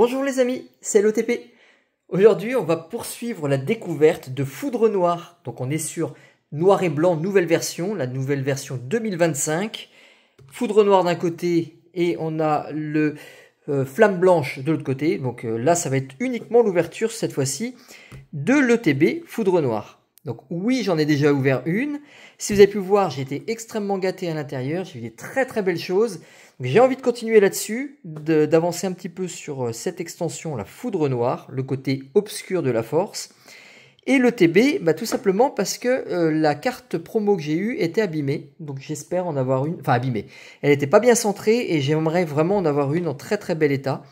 Bonjour les amis, c'est l'OTP. Aujourd'hui, on va poursuivre la découverte de Foudre Noire. Donc on est sur noir et blanc, nouvelle version, la nouvelle version 2025. Foudre Noire d'un côté et on a le Flamme Blanche de l'autre côté. Donc là, ça va être uniquement l'ouverture cette fois-ci de l'ETB Foudre Noire. Donc oui, j'en ai déjà ouvert une. Si vous avez pu voir, j'ai été extrêmement gâté à l'intérieur. J'ai vu des très belles choses. J'ai envie de continuer là-dessus, d'avancer un petit peu sur cette extension, la Foudre Noire, le côté obscur de la force. Et le TB, tout simplement parce que la carte promo que j'ai eue était abîmée. Donc j'espère en avoir une, enfin abîmée. Elle n'était pas bien centrée et j'aimerais vraiment en avoir une en très bel état.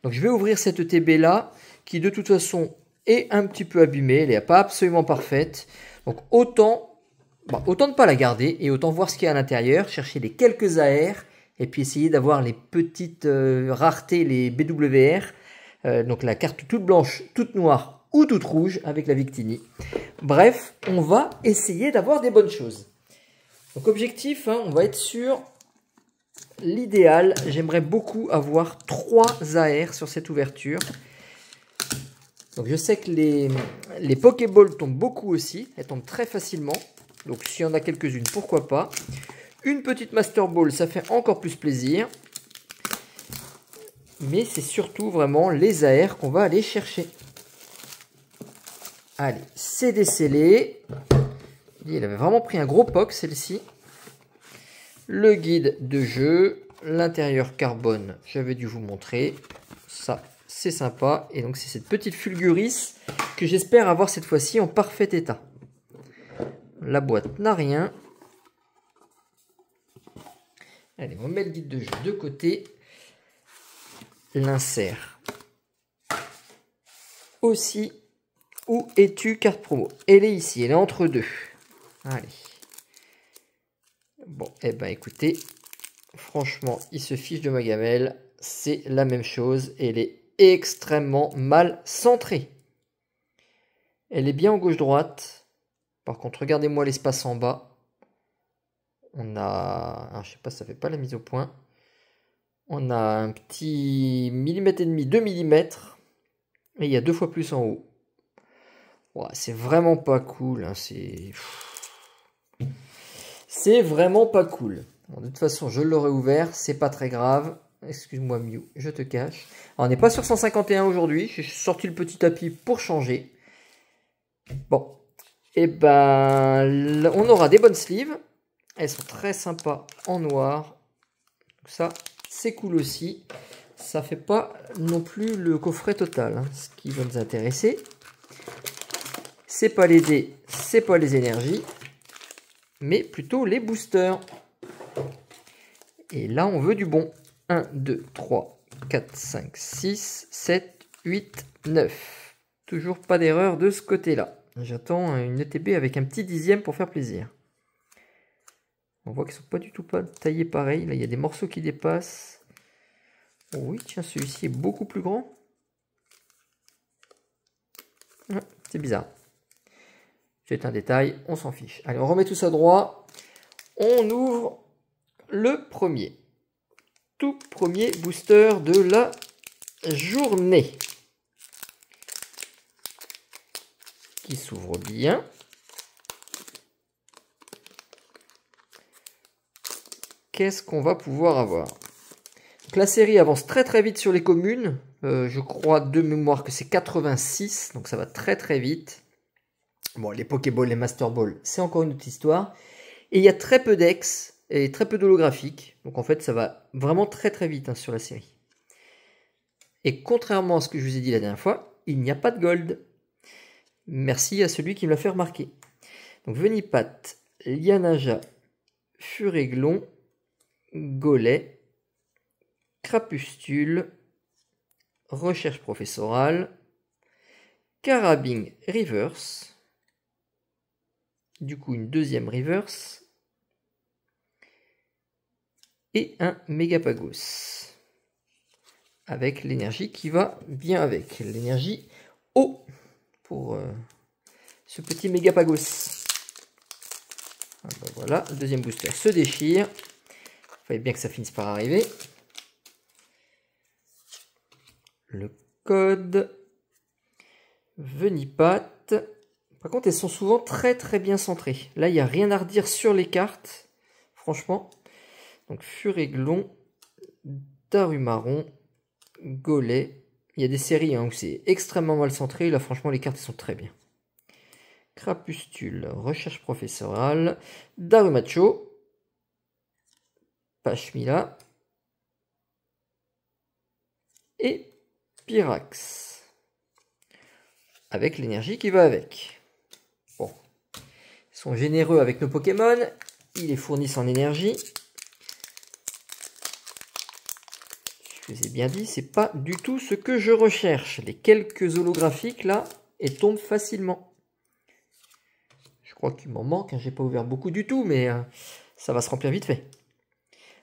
Donc je vais ouvrir cette ETB là, qui de toute façon est un petit peu abîmée. Elle n'est pas absolument parfaite. Donc autant ne pas la garder et autant voir ce qu'il y a à l'intérieur, chercher les quelques AR. Et puis essayer d'avoir les petites raretés, les BWR. Donc la carte toute blanche, toute noire ou toute rouge avec la Victini. Bref, on va essayer d'avoir des bonnes choses. Donc objectif, on va être sur l'idéal. J'aimerais beaucoup avoir 3 AR sur cette ouverture. Donc je sais que les Pokéballs tombent beaucoup aussi. Elles tombent très facilement. Donc s'il y en a quelques-unes, pourquoi pas. Une petite Master Ball, ça fait encore plus plaisir. Mais c'est surtout vraiment les AR qu'on va aller chercher. Allez, c'est décellé. Il avait vraiment pris un gros POC, celle-ci. Le guide de jeu. L'intérieur carbone, j'avais dû vous montrer. Ça, c'est sympa. Et donc, c'est cette petite Fulguris que j'espère avoir cette fois-ci en parfait état. La boîte n'a rien. Allez, on met le guide de jeu de côté. L'insert. Aussi, où es-tu carte promo? Elle est ici, elle est entre deux. Allez. Bon, écoutez, franchement, il se fiche de ma gamelle. C'est la même chose. Elle est extrêmement mal centrée. Elle est bien en gauche-droite. Par contre, regardez-moi l'espace en bas. On a, alors, je sais pas, ça fait pas la mise au point. On a un petit millimètre et demi, 2 mm. Et il y a 2 fois plus en haut. Ouais, c'est vraiment pas cool. C'est vraiment pas cool. Bon, de toute façon, je l'aurais ouvert. C'est pas très grave. Excuse-moi, Mew, je te cache. Alors, on n'est pas sur 151 aujourd'hui. J'ai sorti le petit tapis pour changer. Bon. On aura des bonnes sleeves. Elles sont très sympas en noir. Donc ça, c'est cool aussi. Ça fait pas non plus le coffret total. Ce qui va nous intéresser, c'est pas les dés, c'est pas les énergies, mais plutôt les boosters. Et là, on veut du bon. 1, 2, 3, 4, 5, 6, 7, 8, 9. Toujours pas d'erreur de ce côté-là. J'attends une ETB avec un petit dixième pour faire plaisir. On voit qu'ils ne sont pas du tout taillés pareil. Là, il y a des morceaux qui dépassent. Oh oui, tiens, celui-ci est beaucoup plus grand. Ouais, c'est bizarre. C'est un détail, on s'en fiche. Allez, on remet tout ça droit. On ouvre le premier. Tout premier booster de la journée. Qui s'ouvre bien. Qu'est-ce qu'on va pouvoir avoir? Donc, la série avance très vite sur les communes. Je crois de mémoire que c'est 86. Donc ça va très vite. Bon, les Pokéballs, les Master Balls, c'est encore une autre histoire. Et il y a très peu d'ex et très peu d'holographiques. Donc en fait, ça va vraiment très vite sur la série. Et contrairement à ce que je vous ai dit la dernière fois, il n'y a pas de gold. Merci à celui qui me l'a fait remarquer. Donc Venipat, Lianaja, Furéglon, Gollet, Crapustule, Recherche professorale, Carabine Reverse, du coup une deuxième Reverse, et un Megapagos, avec l'énergie qui va bien avec, l'énergie eau, pour ce petit Megapagos. Voilà, le deuxième booster se déchire. Il fallait bien que ça finisse par arriver. le code. Venipat. Par contre, elles sont souvent très très bien centrées. Là, il n'y a rien à redire sur les cartes. Franchement. Donc, Furéglon, Darumaron, Gollet. Il y a des séries où c'est extrêmement mal centré. Là, franchement, les cartes sont très bien. Crapustule, Recherche professorale, Darumacho, Pashmila et Pyrax. Avec l'énergie qui va avec. Bon. Ils sont généreux avec nos Pokémon. Ils les fournissent en énergie. Je vous ai bien dit, c'est pas du tout ce que je recherche. Les quelques holographiques là, elles tombent facilement. Je crois qu'il m'en manque, hein. J'ai pas ouvert beaucoup du tout, mais ça va se remplir vite fait.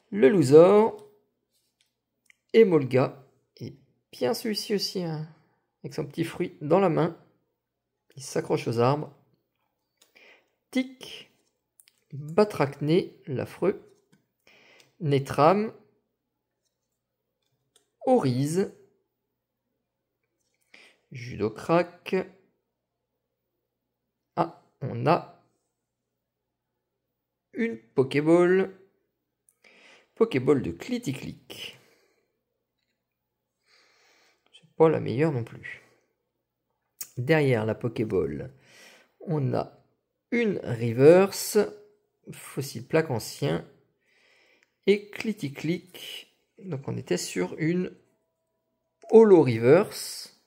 Le Louzor, Emolga, et bien celui-ci aussi, hein, avec son petit fruit dans la main. Il s'accroche aux arbres. Tic, Batrachné, l'affreux, Netram, Orize, Judocrac. Ah, on a une Pokéball. Pokéball de Cliticlic. C'est pas la meilleure non plus. Derrière la Pokéball, on a une Reverse, Fossile Plaque Ancien et Cliticlic. Donc on était sur une Holo Reverse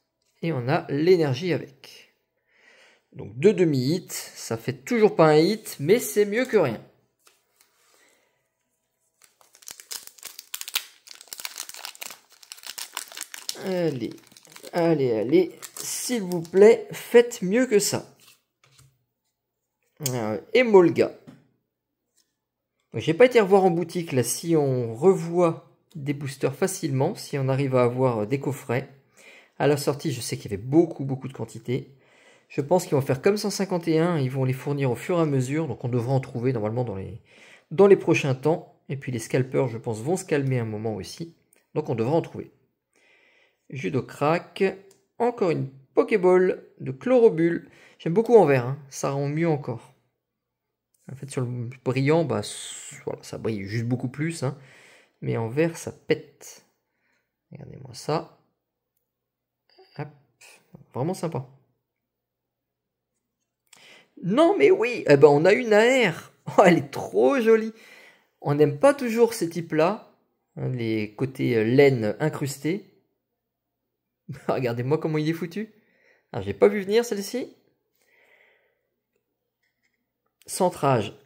et on a l'énergie avec. Donc 2 demi-hits, ça fait toujours pas un hit, mais c'est mieux que rien. Allez, allez, allez, s'il vous plaît, faites mieux que ça. Emolga. J'ai pas été revoir en boutique là si on revoit des boosters facilement, si on arrive à avoir des coffrets. À la sortie, je sais qu'il y avait beaucoup de quantité. Je pense qu'ils vont faire comme 151, ils vont les fournir au fur et à mesure, donc on devra en trouver normalement dans les prochains temps. Et puis les scalpers, je pense, vont se calmer un moment aussi, donc on devra en trouver. Judocrac, encore une Pokéball de Chlorobule. J'aime beaucoup en vert, hein, ça rend mieux encore. En fait, sur le brillant, bah, voilà, ça brille juste beaucoup plus, hein, mais en vert, ça pète. Regardez-moi ça. Hop. Vraiment sympa. Non, mais oui, eh ben, on a une AR. Oh, elle est trop jolie. On n'aime pas toujours ces types-là, hein, les côtés laine incrustés. Regardez-moi comment il est foutu. Alors, j'ai pas vu venir celle-ci. Centrage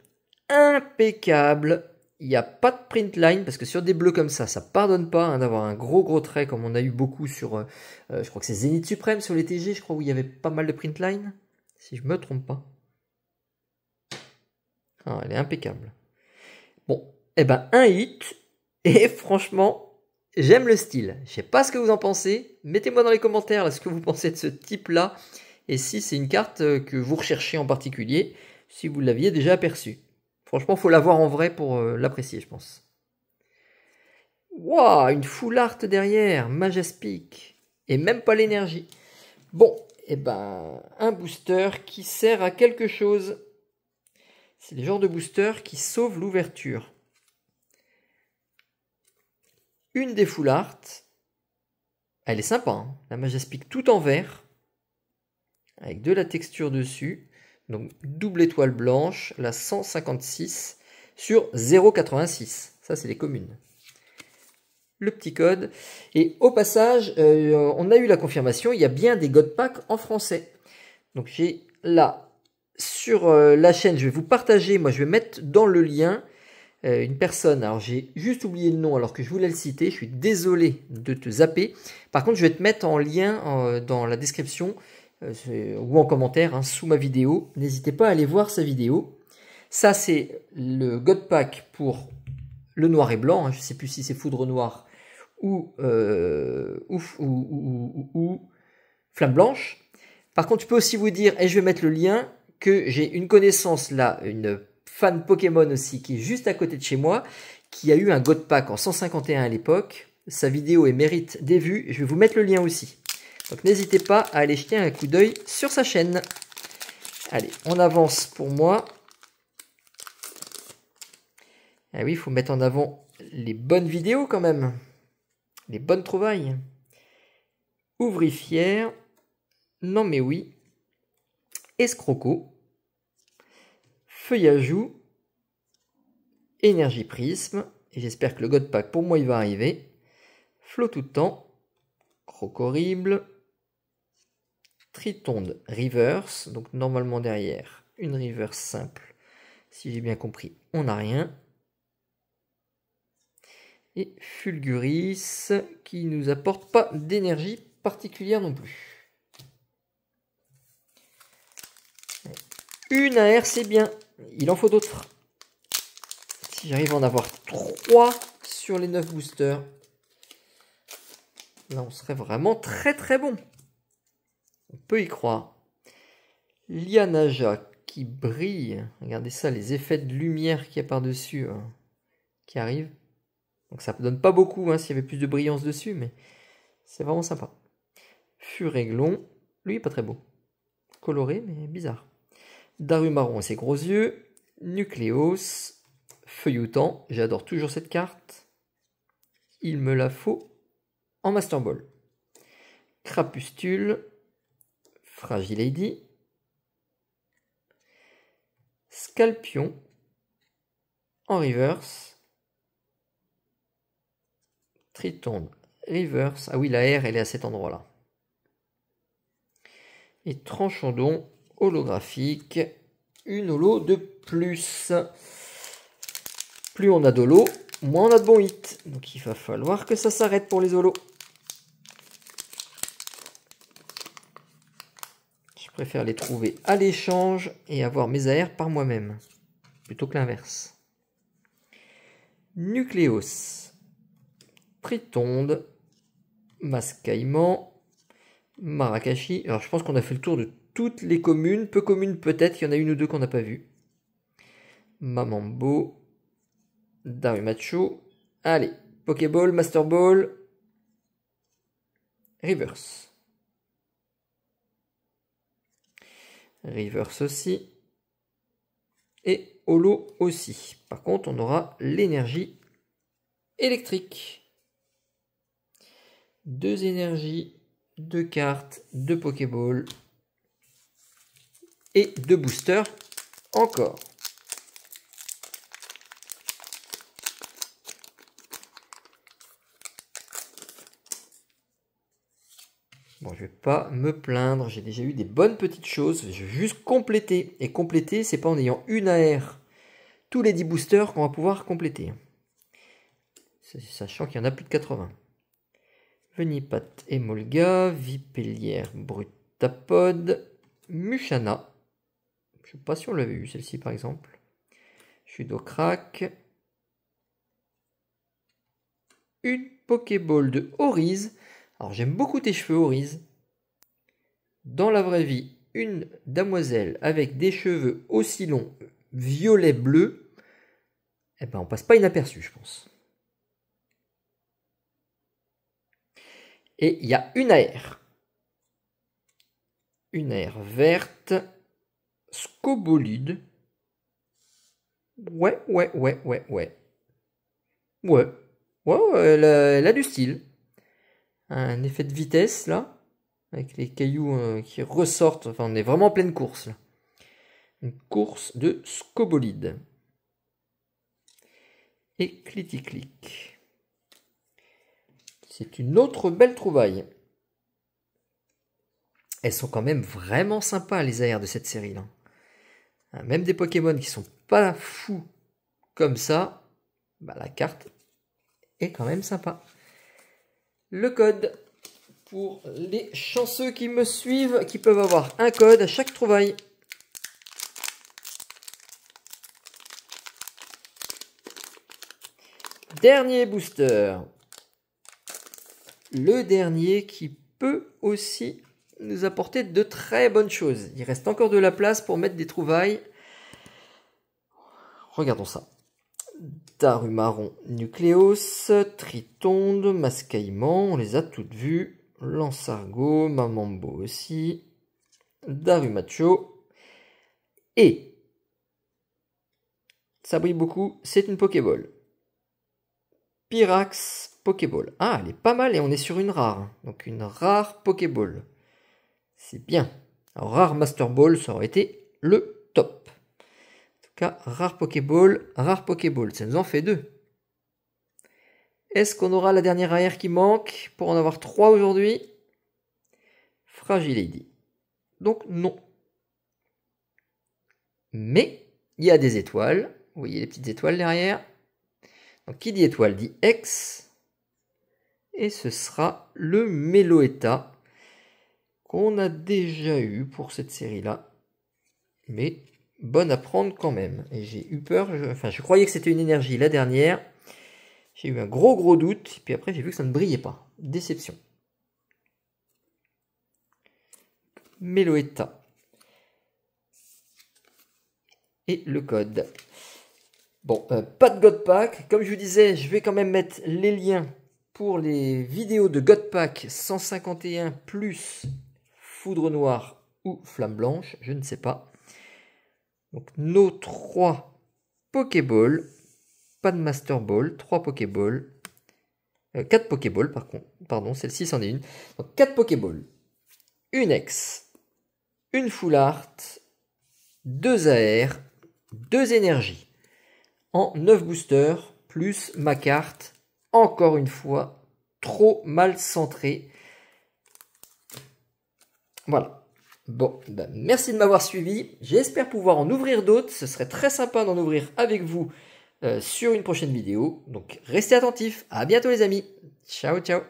impeccable. Il n'y a pas de print line parce que sur des bleus comme ça pardonne pas, hein, d'avoir un gros trait comme on a eu beaucoup sur, je crois que c'est Zénith Suprême sur les TG, je crois, où il y avait pas mal de print line, si je me trompe pas. Ah, elle est impeccable. Bon, et ben un hit, et franchement, j'aime le style. Je sais pas ce que vous en pensez, mettez-moi dans les commentaires là, ce que vous pensez de ce type-là, et si c'est une carte que vous recherchez en particulier, si vous l'aviez déjà aperçue. Franchement, il faut la voir en vrai pour l'apprécier, je pense. Waouh, une full art derrière, Majaspic, et même pas l'énergie. Bon, et ben, un booster qui sert à quelque chose. C'est le genre de booster qui sauve l'ouverture. Une des full art. Elle est sympa, hein, la Majaspic tout en vert. Avec de la texture dessus. Donc double étoile blanche, la 156 sur 0,86. Ça, c'est les communes. Le petit code. Et au passage, on a eu la confirmation, il y a bien des God Packs en français. Donc j'ai là, sur la chaîne, je vais vous partager, moi je vais mettre dans le lien une personne. Alors j'ai juste oublié le nom alors que je voulais le citer, je suis désolé de te zapper. Par contre, je vais te mettre en lien dans la description ou en commentaire, hein, sous ma vidéo. N'hésitez pas à aller voir sa vidéo. Ça, c'est le God Pack pour le noir et blanc. Hein, je ne sais plus si c'est Foudre Noire ou Flamme Blanche. Par contre, je peux aussi vous dire, et je vais mettre le lien, que j'ai une connaissance là, une fan Pokémon aussi, qui est juste à côté de chez moi, qui a eu un God Pack en 151 à l'époque. sa vidéo et mérite des vues. Je vais vous mettre le lien aussi. Donc n'hésitez pas à aller jeter un coup d'œil sur sa chaîne. Allez, on avance pour moi. Ah oui, il faut mettre en avant les bonnes vidéos quand même. Les bonnes trouvailles. Ouvrifière. Non mais oui. Escroco. Feuillajou. Énergie prisme. Et j'espère que le God Pack pour moi il va arriver. Flot tout le temps. Croc horrible. Tritonde reverse. Donc normalement derrière une reverse simple. Si j'ai bien compris, on n'a rien. Et Fulguris qui nous apporte pas d'énergie particulière non plus. Une AR c'est bien. Il en faut d'autres. Si j'arrive à en avoir 3 sur les 9 boosters. Là on serait vraiment très très bon. On peut y croire. Lianaja qui brille. Regardez ça, les effets de lumière qu'il y a par-dessus qui arrivent. Donc ça ne donne pas beaucoup s'il y avait plus de brillance dessus, mais c'est vraiment sympa. Furéglon, lui pas très beau. Coloré, mais bizarre. Darumaron et ses gros yeux. Nucléos. Feuilloutant, j'adore toujours cette carte. Il me la faut en Master Ball. Crapustule. Fragile Lady. Scalpion. En reverse. Tritonde reverse. Ah oui, la R, elle est à cet endroit-là. Et Tranchandon holographique. Une holo de plus. Plus on a d'holo, moins on a de bons hits. Donc il va falloir que ça s'arrête pour les holos. Je préfère les trouver à l'échange et avoir mes AR par moi-même. Plutôt que l'inverse. Nucléos. Tritonde, Mascaillement, Marakashi. Alors je pense qu'on a fait le tour de toutes les communes. Peu communes peut-être, il y en a une ou deux qu'on n'a pas vues. Mamambo, Darumacho. Allez, Pokéball, Master Ball, Reverse. Reverse aussi. Et Holo aussi. Par contre, on aura l'énergie électrique. 2 énergies, 2 cartes, 2 Pokéballs et 2 boosters encore. Bon, je vais pas me plaindre, j'ai déjà eu des bonnes petites choses, je vais juste compléter. Et compléter, c'est pas en ayant une AR tous les 10 boosters qu'on va pouvoir compléter. Sachant qu'il y en a plus de 80. Venipat Emolga, Vipellière Brutapod, Mushana. Je ne sais pas si on l'avait eu celle-ci par exemple. Chudocrack. Une Pokéball de Oriz. Alors j'aime beaucoup tes cheveux Oriz. Dans la vraie vie, une damoiselle avec des cheveux aussi longs, violet-bleu. Eh ben on passe pas inaperçu je pense. Et il y a une AR. Une AR verte. Scobolide. Ouais. Ouais, elle a du style. Un effet de vitesse là. Avec les cailloux qui ressortent. Enfin, on est vraiment en pleine course là. Une course de Scobolide. Et Cliticlic. C'est une autre belle trouvaille. Elles sont quand même vraiment sympas les AR de cette série là. Même des Pokémon qui sont pas fous comme ça, bah, la carte est quand même sympa. Le code pour les chanceux qui me suivent, qui peuvent avoir un code à chaque trouvaille. Dernier booster. Le dernier qui peut aussi nous apporter de très bonnes choses. Il reste encore de la place pour mettre des trouvailles. Regardons ça. Darumaron Nucleos, Tritonde, Mascaïman, on les a toutes vues. Lansargot, Mamambo aussi. Darumacho. Et, ça brille beaucoup, c'est une Pokéball. Pyrax Pokéball. Ah, elle est pas mal et on est sur une rare. Donc une rare Pokéball. C'est bien. Alors rare Master Ball, ça aurait été le top. En tout cas, rare Pokéball, ça nous en fait 2. Est-ce qu'on aura la dernière AR qui manque pour en avoir 3 aujourd'hui? Fragile Lady. Donc non. Mais il y a des étoiles. Vous voyez les petites étoiles derrière. Donc qui dit étoile dit X. Et ce sera le Meloetta qu'on a déjà eu pour cette série-là. Mais bonne à prendre quand même. Et j'ai eu peur, je croyais que c'était une énergie la dernière. J'ai eu un gros doute. Et puis après, j'ai vu que ça ne brillait pas. Déception. Meloetta. Et le code. Bon, pas de God Pack. Comme je vous disais, je vais quand même mettre les liens pour les vidéos de God Pack 151 plus Foudre Noire ou Flamme Blanche, je ne sais pas. Donc nos 3 Pokéballs, pas de Master Ball, 3 Pokéballs, 4 Pokéballs par contre, pardon, celle-ci c'en est une. Donc 4 Pokéballs, une X, une Full Art, 2 AR, 2 énergies. En 9 boosters, plus ma carte, encore une fois, trop mal centrée. Voilà. Bon, ben merci de m'avoir suivi. J'espère pouvoir en ouvrir d'autres. Ce serait très sympa d'en ouvrir avec vous sur une prochaine vidéo. Donc restez attentifs. À bientôt les amis. Ciao, ciao.